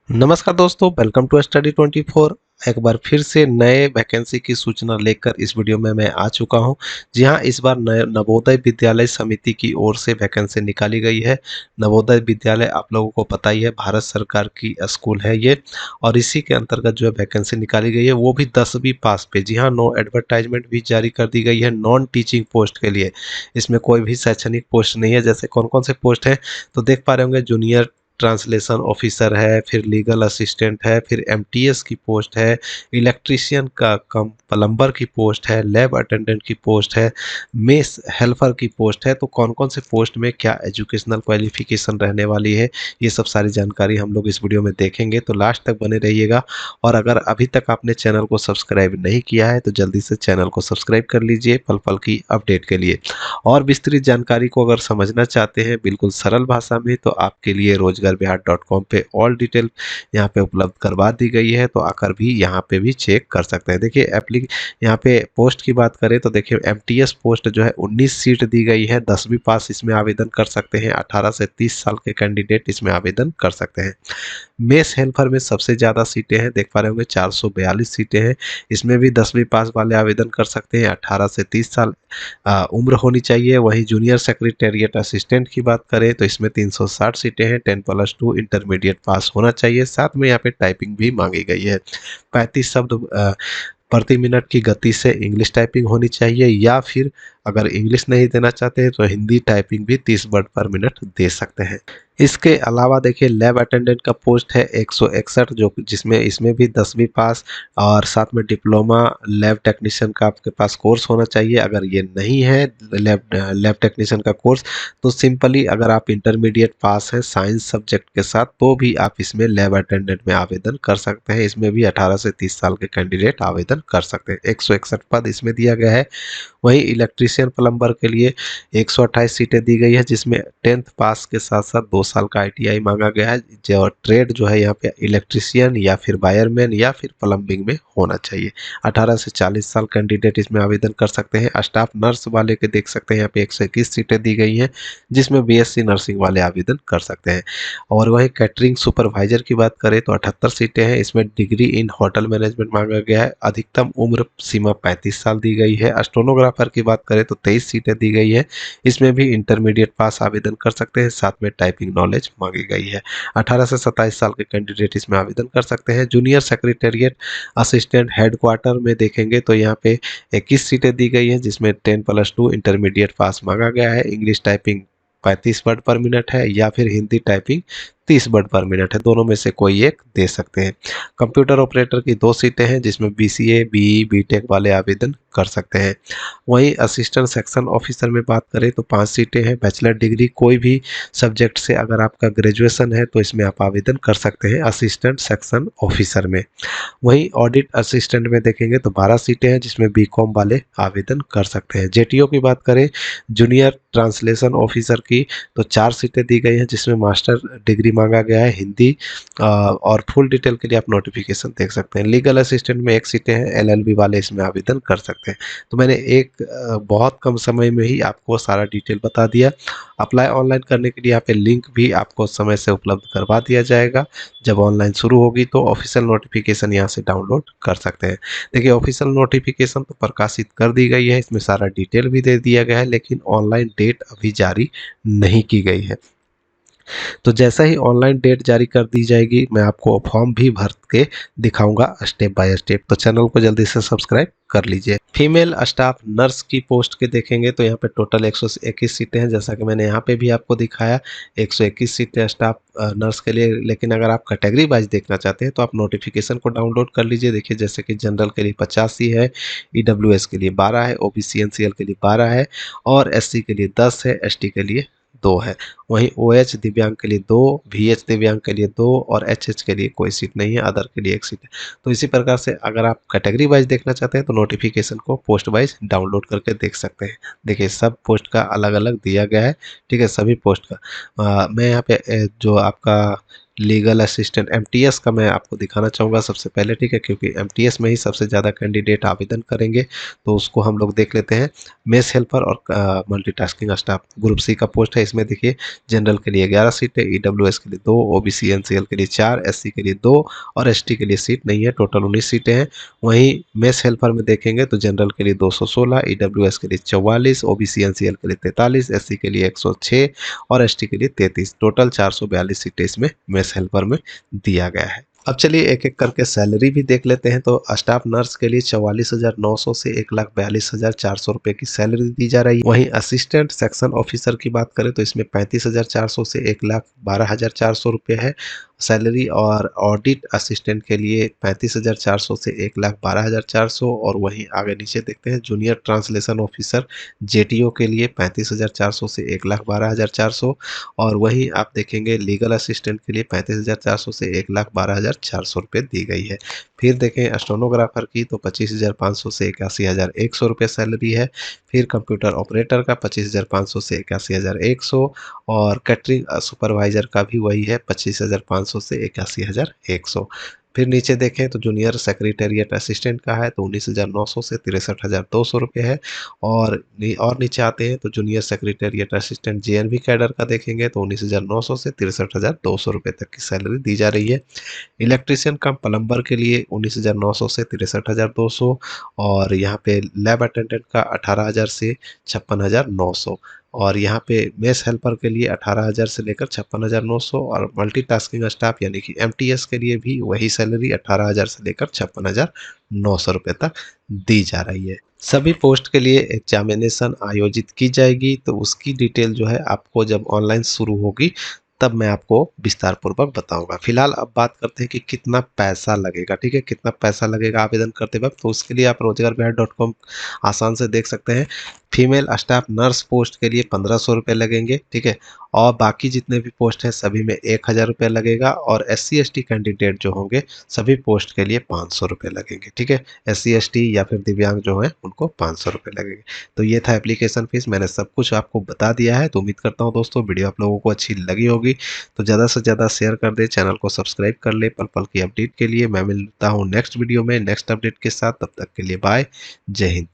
नमस्कार दोस्तों, welcome to study 24। एक बार फिर से नए वैकेंसी की सूचना लेकर इस वीडियो में मैं आ चुका हूं। जी हां, इस बार नवोदय विद्यालय समिति की ओर से वैकेंसी निकाली गई है। नवोदय विद्यालय आप लोगों को पता ही है, भारत सरकार की स्कूल है ये। और इसी के अंतर्गत जो है वैकेंसी निकाली गई है, वो भी 10वीं पास पे। जी हाँ, नो एडवर्टाइजमेंट भी जारी कर दी गई है नॉन टीचिंग पोस्ट के लिए। इसमें कोई भी शैक्षणिक पोस्ट नहीं है। जैसे कौन कौन से पोस्ट है तो देख पा रहे होंगे, जूनियर ट्रांसलेशन ऑफिसर है, फिर लीगल असिस्टेंट है, फिर एमटीएस की पोस्ट है, इलेक्ट्रीशियन का कम प्लम्बर की पोस्ट है, लैब अटेंडेंट की पोस्ट है, मेस हेल्पर की पोस्ट है। तो कौन कौन से पोस्ट में क्या एजुकेशनल क्वालिफिकेशन रहने वाली है, ये सब सारी जानकारी हम लोग इस वीडियो में देखेंगे। तो लास्ट तक बने रहिएगा। और अगर अभी तक आपने चैनल को सब्सक्राइब नहीं किया है तो जल्दी से चैनल को सब्सक्राइब कर लीजिए पल पल की अपडेट के लिए। और विस्तृत जानकारी को अगर समझना चाहते हैं बिल्कुल सरल भाषा में, तो आपके लिए रोजगारबिहार.com पे ऑल डिटेल यहाँ पे उपलब्ध करवा दी गई है। तो आकर भी यहाँ पे भी चेक कर सकते हैं। देखिए यहाँ पे पोस्ट की बात करें तो देखिए एमटीएस पोस्ट जो है 19 सीट दी गई है। 10वीं पास इसमें आवेदन कर सकते हैं। 18 से 30 साल के कैंडिडेट इसमें आवेदन कर सकते हैं। मेस हेल्पर में सबसे ज़्यादा सीटें हैं, देख पा रहे होंगे 442 सीटें हैं। इसमें भी 10वीं पास वाले आवेदन कर सकते हैं। 18 से 30 साल उम्र होनी चाहिए। वहीं जूनियर सेक्रेटेरिएट असिस्टेंट की बात करें तो इसमें 360 सीटें हैं। 10+2 इंटरमीडिएट पास होना चाहिए। साथ में यहाँ पे टाइपिंग भी मांगी गई है। 35 शब्द प्रति मिनट की गति से इंग्लिश टाइपिंग होनी चाहिए, या फिर अगर इंग्लिश नहीं देना चाहते हैं तो हिंदी टाइपिंग भी 30 वर्ड पर मिनट दे सकते हैं। इसके अलावा देखिए लैब अटेंडेंट का पोस्ट है 161, जो जिसमें इसमें भी 10वीं पास और साथ में डिप्लोमा लैब टेक्नीशियन का आपके पास कोर्स होना चाहिए। अगर ये नहीं है लैब टेक्नीशियन का कोर्स, तो सिंपली अगर आप इंटरमीडिएट पास हैं साइंस सब्जेक्ट के साथ, तो भी आप इसमें लैब अटेंडेंट में आवेदन कर सकते हैं। इसमें भी 18 से 30 साल के कैंडिडेट आवेदन कर सकते हैं। 161 पद इसमें दिया गया है। वहीं इलेक्ट्रीशियन प्लम्बर के लिए 128 सीटें दी गई है, जिसमें 10th पास के साथ साथ 2 साल का आईटीआई मांगा गया है। जो ट्रेड जो है यहाँ पे इलेक्ट्रीशियन या फिर वायरमैन या फिर प्लम्बिंग में होना चाहिए। 18 से 40 साल कैंडिडेट इसमें आवेदन कर सकते हैं। स्टाफ नर्स वाले के देख सकते हैं यहाँ पे 121 सीटें दी गई हैं, जिसमें बीएससी नर्सिंग वाले आवेदन कर सकते हैं। और वहीं कैटरिंग सुपरवाइजर की बात करें तो 78 सीटें हैं। इसमें डिग्री इन होटल मैनेजमेंट मांगा गया है। अधिकतम उम्र सीमा 35 साल दी गई है। स्टेनोग्राफर की बात करें तो 23 सीटें दी गई है। इसमें भी इंटरमीडिएट पास आवेदन कर सकते हैं। साथ में टाइपिंग नॉलेज मांगी गई है। 18 से 27 साल के कैंडिडेट इसमें आवेदन कर सकते हैं। जूनियर सेक्रेटेरिएट असिस्टेंट हेडक्वार्टर में देखेंगे तो यहाँ पे 21 सीटें दी गई है, जिसमें 10+2 इंटरमीडिएट पास मांगा गया है। इंग्लिश टाइपिंग 35 वर्ड पर मिनट है, या फिर हिंदी टाइपिंग 30 वर्ड पर मिनट है। दोनों में से कोई एक दे सकते हैं। कंप्यूटर ऑपरेटर की 2 सीटें हैं, जिसमें बीसीए बीई बीटेक वाले आवेदन कर सकते हैं। वहीं असिस्टेंट सेक्शन ऑफिसर में बात करें तो 5 सीटें हैं। बैचलर डिग्री कोई भी सब्जेक्ट से अगर आपका ग्रेजुएशन है तो इसमें आप आवेदन कर सकते हैं असिस्टेंट सेक्शन ऑफिसर में। वहीं ऑडिट असिस्टेंट में देखेंगे तो 12 सीटें हैं, जिसमें बीकॉम वाले आवेदन कर सकते हैं। जेटीओ की बात करें जूनियर ट्रांसलेशन ऑफिसर की, तो 4 सीटें दी गई हैं, जिसमें मास्टर डिग्री मांगा गया है हिंदी। और फुल डिटेल के लिए आप नोटिफिकेशन देख सकते हैं। लीगल असिस्टेंट में 1 सीटें हैं। एलएलबी वाले इसमें आवेदन कर सकते हैं। तो मैंने बहुत कम समय में ही आपको सारा डिटेल बता दिया। अप्लाई ऑनलाइन करने के लिए यहाँ पे लिंक भी आपको समय से उपलब्ध करवा दिया जाएगा। जब ऑनलाइन शुरू होगी तो ऑफिशियल नोटिफिकेशन यहाँ से डाउनलोड कर सकते हैं। देखिए ऑफिशियल नोटिफिकेशन तो प्रकाशित कर दी गई है, इसमें सारा डिटेल भी दे दिया गया है, लेकिन ऑनलाइन डेट अभी जारी नहीं की गई है। तो जैसा ही ऑनलाइन डेट जारी कर दी जाएगी, मैं आपको फॉर्म भी भर के दिखाऊंगा स्टेप बाय स्टेप। तो चैनल को जल्दी से सब्सक्राइब कर लीजिए। फीमेल स्टाफ नर्स की पोस्ट के देखेंगे तो यहाँ पे टोटल 121 सीटें हैं, जैसा कि मैंने यहाँ पे भी आपको दिखाया। 121 सीटें स्टाफ नर्स के लिए। लेकिन अगर आप कैटेगरी वाइज देखना चाहते हैं तो आप नोटिफिकेशन को डाउनलोड कर लीजिए। देखिए जैसे कि जनरल के लिए 85 है, ईडब्ल्यूएस के लिए 12 है, ओबीसी एनसीएल के लिए 12 है, और एससी के लिए 10 है, एसटी के लिए 2 है। वहीं ओएच दिव्यांग के लिए 2, वीएच दिव्यांग के लिए 2, और एचएच के लिए कोई सीट नहीं है। अदर के लिए 1 सीट है। तो इसी प्रकार से अगर आप कैटेगरी वाइज देखना चाहते हैं तो नोटिफिकेशन को पोस्ट वाइज डाउनलोड करके देख सकते हैं। देखिए सब पोस्ट का अलग अलग दिया गया है। ठीक है, सभी पोस्ट का मैं यहाँ पे जो आपका लीगल असिस्टेंट एमटीएस का मैं आपको दिखाना चाहूँगा सबसे पहले, ठीक है, क्योंकि एमटीएस में ही सबसे ज़्यादा कैंडिडेट आवेदन करेंगे, तो उसको हम लोग देख लेते हैं। मेस हेल्पर और मल्टीटास्किंग स्टाफ ग्रुप सी का पोस्ट है। इसमें देखिए जनरल के लिए 11 सीट है, ईडब्ल्यूएस के लिए 2, ओबीसी एनसीएल के लिए 4, एससी के लिए 2 और एसटी के लिए सीट नहीं है, टोटल 19 सीटें हैं। वहीं मेस हेल्पर में देखेंगे तो जनरल के लिए 216, ईडब्ल्यूएस के लिए 44, ओबीसी एनसीएल के लिए 43, एससी के लिए 106 और एसटी के लिए 33, टोटल 442 सीटें इसमें मेस हेल्पर में दिया गया है। अब चलिए एक एक करके सैलरी भी देख लेते हैं। तो स्टाफ नर्स के लिए 44,900 से 1,42,400 रुपये की सैलरी दी जा रही है। वहीं असिस्टेंट सेक्शन ऑफिसर की बात करें तो इसमें 35,400 से 1,12,400 रुपये है सैलरी, और ऑडिट असिस्टेंट के लिए 35,400 से 1,12,400। और वहीं आगे नीचे देखते हैं जूनियर ट्रांसलेशन ऑफिसर जेटीओ के लिए 35,400 से 1,12,400। और वहीं आप देखेंगे लीगल असिस्टेंट के लिए 35,400 से 1,12,400 रुपये दी गई है। फिर देखें स्टेनोग्राफर की तो 25,500 से 81,100 रुपये सैलरी है। फिर कंप्यूटर ऑपरेटर का 25,500 से 81,100, और कैटरिंग सुपरवाइजर का भी वही है 25,500 से 81,100। फिर नीचे देखें तो जूनियर सेक्रेटेरिएट असिस्टेंट का है तो 19,900 से 63,200 रुपये है। और नीचे आते हैं तो junior secretariat assistant JNV cadre का देखेंगे तो 19,900 से 63,200 रुपये तक की सैलरी दी जा रही है। इलेक्ट्रीशियन कम प्लम्बर के लिए 19,900 से 63,200, और यहाँ पे लैब अटेंडेंट का 18,000 से 56,900, और यहाँ पे मेस हेल्पर के लिए 18,000 से लेकर 56,900, और मल्टीटास्किंग स्टाफ यानी कि एमटीएस के लिए भी वही सैलरी 18,000 से लेकर 56,900 रुपये तक दी जा रही है। सभी पोस्ट के लिए एग्जामिनेशन आयोजित की जाएगी, तो उसकी डिटेल जो है आपको जब ऑनलाइन शुरू होगी तब मैं आपको विस्तार पूर्वक बताऊंगा। फिलहाल अब बात करते हैं कि कितना पैसा लगेगा, ठीक है, कितना पैसा लगेगा आवेदन करते वक्त। तो उसके लिए आप रोजगार.com आसान से देख सकते हैं। फीमेल स्टाफ नर्स पोस्ट के लिए 1,500 रुपये लगेंगे, ठीक है, और बाकी जितने भी पोस्ट हैं सभी में 1,000 रुपये लगेगा, और SC ST कैंडिडेट जो होंगे सभी पोस्ट के लिए 500 रुपये लगेंगे, ठीक है। SC ST या फिर दिव्यांग जो हैं उनको 500 रुपये लगेंगे। तो ये था एप्लीकेशन फीस, मैंने सब कुछ आपको बता दिया है। तो उम्मीद करता हूँ दोस्तों वीडियो आप लोगों को अच्छी लगी होगी, तो ज़्यादा से ज़्यादा शेयर कर दे, चैनल को सब्सक्राइब कर ले पल पल की अपडेट के लिए। मैं मिलता हूँ नेक्स्ट वीडियो में नेक्स्ट अपडेट के साथ, तब तक के लिए बाय, जय हिंद।